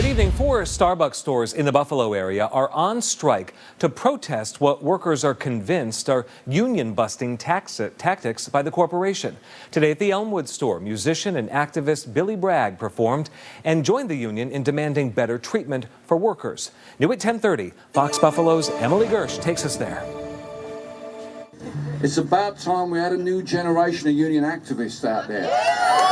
evening, 4 Starbucks stores in the Buffalo area are on strike to protest what workers are convinced are union-busting tactics by the corporation. Today at the Elmwood store, musician and activist Billy Bragg performed and joined the union in demanding better treatment for workers. New at 10:30, Fox Buffalo's Emily Gersh takes us there. It's about time we had a new generation of union activists out there,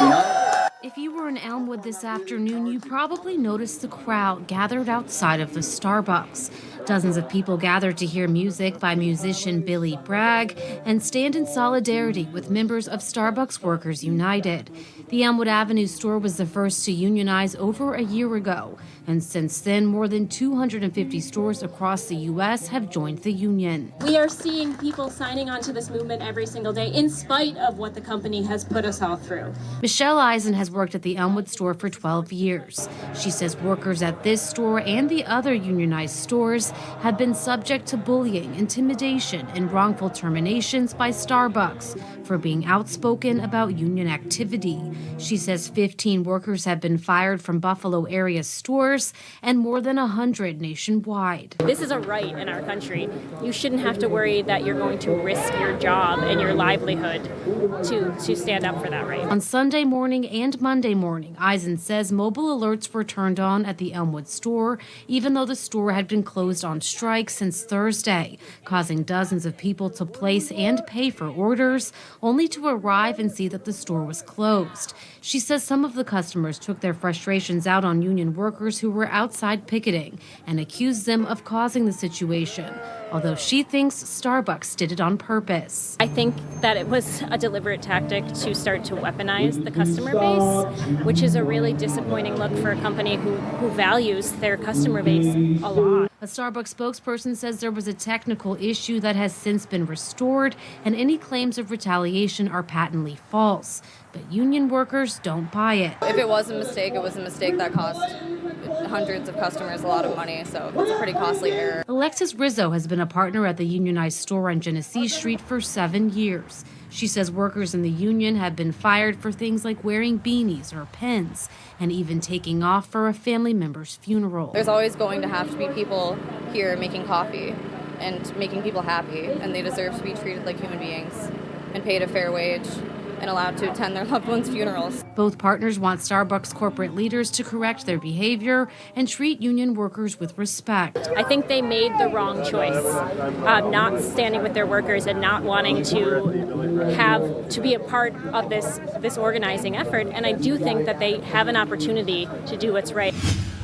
you know? If you were in Elmwood this afternoon, you probably noticed the crowd gathered outside of the Starbucks. Dozens of people gathered to hear music by musician Billy Bragg and stand in solidarity with members of Starbucks Workers United. The Elmwood Avenue store was the first to unionize over a year ago, and since then, more than 250 stores across the U.S. have joined the union. We are seeing people signing on to this movement every single day, in spite of what the company has put us all through. Michelle Eisen has worked at the Elmwood store for 12 years. She says workers at this store and the other unionized stores have been subject to bullying, intimidation, and wrongful terminations by Starbucks for being outspoken about union activity. She says 15 workers have been fired from Buffalo area stores and more than 100 nationwide. This is a right in our country. You shouldn't have to worry that you're going to risk your job and your livelihood to stand up for that right. On Sunday morning and Monday morning, Eisen says mobile alerts were turned on at the Elmwood store, even though the store had been closed on strike since Thursday, causing dozens of people to place and pay for orders, only to arrive and see that the store was closed. She says some of the customers took their frustrations out on union workers who were outside picketing and accused them of causing the situation, although she thinks Starbucks did it on purpose. I think that it was a deliberate tactic to start to weaponize the customer base, which is a really disappointing look for a company who values their customer base a lot. A Starbucks spokesperson says there was a technical issue that has since been restored, and any claims of retaliation are patently false. But union workers don't buy it. If it was a mistake, it was a mistake that cost hundreds of customers a lot of money, so it's a pretty costly error. Alexis Rizzo has been a partner at the unionized store on Genesee Street for 7 years. She says workers in the union have been fired for things like wearing beanies or pins, and even taking off for a family member's funeral. There's always going to have to be people here making coffee and making people happy, and they deserve to be treated like human beings and paid a fair wage and allowed to attend their loved ones' funerals. Both partners want Starbucks corporate leaders to correct their behavior and treat union workers with respect. I think they made the wrong choice, not standing with their workers and not wanting to be a part of this organizing effort. And I do think that they have an opportunity to do what's right.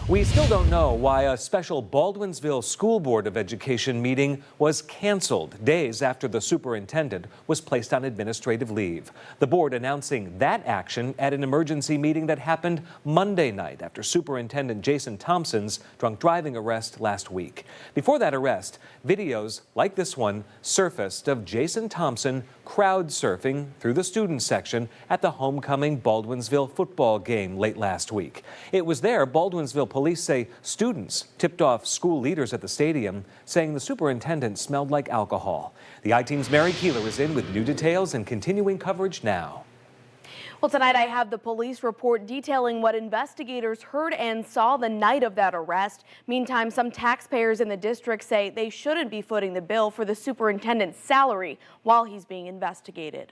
We still don't know why a special Baldwinsville School Board of Education meeting was canceled days after the superintendent was placed on administrative leave. The board announcing that action at an emergency meeting that happened Monday night after Superintendent Jason Thompson's drunk driving arrest last week. Before that arrest, videos like this one surfaced of Jason Thompson crowd surfing through the student section at the homecoming Baldwinsville football game late last week. It was there Baldwinsville Police say students tipped off school leaders at the stadium, saying the superintendent smelled like alcohol. The I-Team's Mary Keeler is in with new details and continuing coverage now. Well, tonight I have the police report detailing what investigators heard and saw the night of that arrest. Meantime, some taxpayers in the district say they shouldn't be footing the bill for the superintendent's salary while he's being investigated.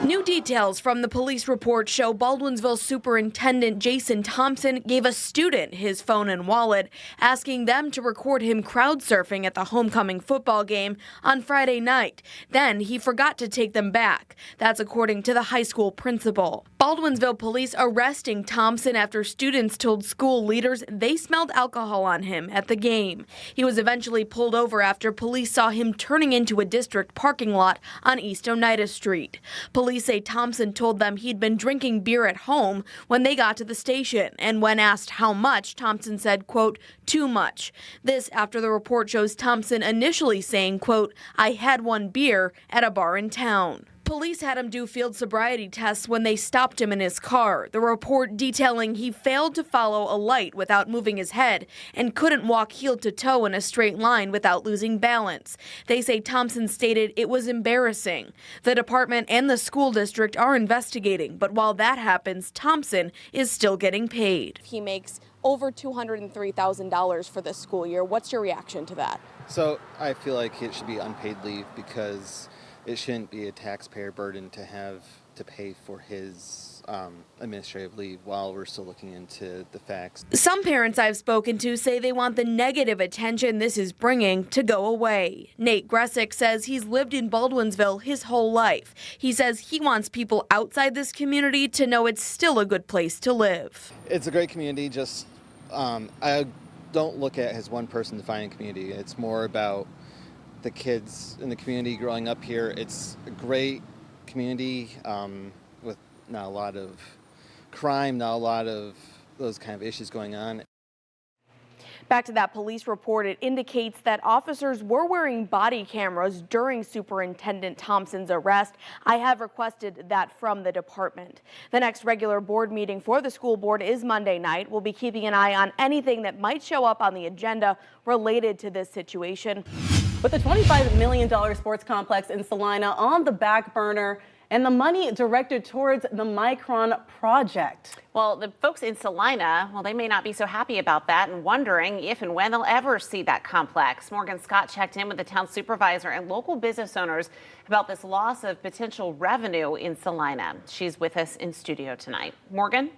New details from the police report show Baldwinsville Superintendent Jason Thompson gave a student his phone and wallet, asking them to record him crowd surfing at the homecoming football game on Friday night. Then he forgot to take them back. That's according to the high school principal. Baldwinsville Police arresting Thompson after students told school leaders they smelled alcohol on him at the game. He was eventually pulled over after police saw him turning into a district parking lot on East Oneida Street. Police say Thompson told them he'd been drinking beer at home when they got to the station, and when asked how much, Thompson said, quote, too much. This after the report shows Thompson initially saying, quote, I had one beer at a bar in town. Police had him do field sobriety tests when they stopped him in his car. The report detailing he failed to follow a light without moving his head and couldn't walk heel to toe in a straight line without losing balance. They say Thompson stated it was embarrassing. The department and the school district are investigating, but while that happens, Thompson is still getting paid. He makes over $203,000 for this school year. What's your reaction to that? So I feel like it should be unpaid leave because it shouldn't be a taxpayer burden to have to pay for his administrative leave while we're still looking into the facts. Some parents I've spoken to say they want the negative attention this is bringing to go away. Nate Gressick says he's lived in Baldwinsville his whole life. He says he wants people outside this community to know it's still a good place to live. It's a great community, just I don't look at it as one person defining community. It's more about the kids in the community growing up here. It's a great community with not a lot of crime, not a lot of those kind of issues going on. Back to that police report, it indicates that officers were wearing body cameras during Superintendent Thompson's arrest. I have requested that from the department. The next regular board meeting for the school board is Monday night. We'll be keeping an eye on anything that might show up on the agenda related to this situation. With the $25 million sports complex in Salina on the back burner and the money directed towards the Micron project. Well, the folks in Salina, well, they may not be so happy about that and wondering if and when they'll ever see that complex. Morgan Scott checked in with the town supervisor and local business owners about this loss of potential revenue in Salina. She's with us in studio tonight. Morgan?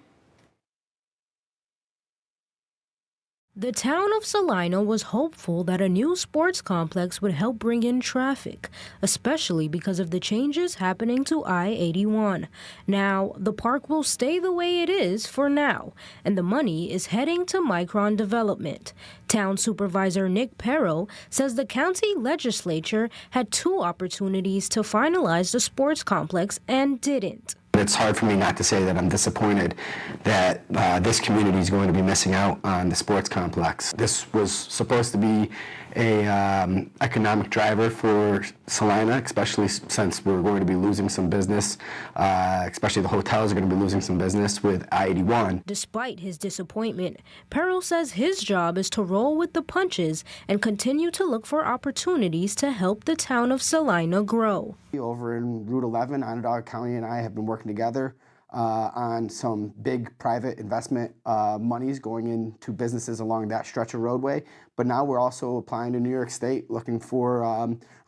The town of Salina was hopeful that a new sports complex would help bring in traffic, especially because of the changes happening to I-81. Now, the park will stay the way it is for now, and the money is heading to Micron Development. Town Supervisor Nick Perro says the county legislature had two opportunities to finalize the sports complex and didn't. It's hard for me not to say that I'm disappointed that this community is going to be missing out on the sports complex. This was supposed to be a economic driver for Salina, especially since we're going to be losing some business, especially the hotels are going to be losing some business with I-81. Despite his disappointment, Perro says his job is to roll with the punches and continue to look for opportunities to help the town of Salina grow. Over in Route 11, Onondaga County and I have been working together on some big private investment monies going into businesses along that stretch of roadway. But now we're also applying to New York State looking for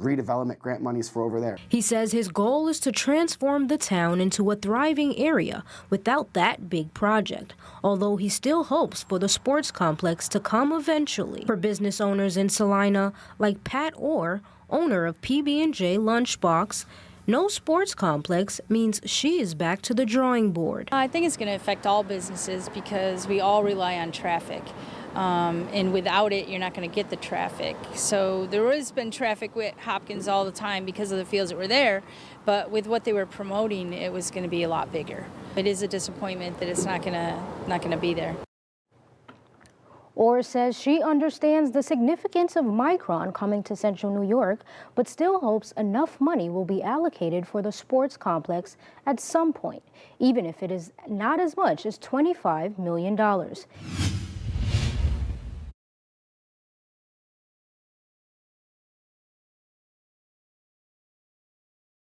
redevelopment grant monies for over there. He says his goal is to transform the town into a thriving area without that big project, although he still hopes for the sports complex to come eventually. For business owners in Salina, like Pat Orr, owner of PB&J Lunchbox, no sports complex means she is back to the drawing board. I think it's going to affect all businesses because we all rely on traffic. And without it, you're not going to get the traffic. So there has been traffic with Hopkins all the time because of the fields that were there. But with what they were promoting, it was going to be a lot bigger. It is a disappointment that it's not going to be there. Orr says she understands the significance of Micron coming to Central New York, but still hopes enough money will be allocated for the sports complex at some point, even if it is not as much as $25 million.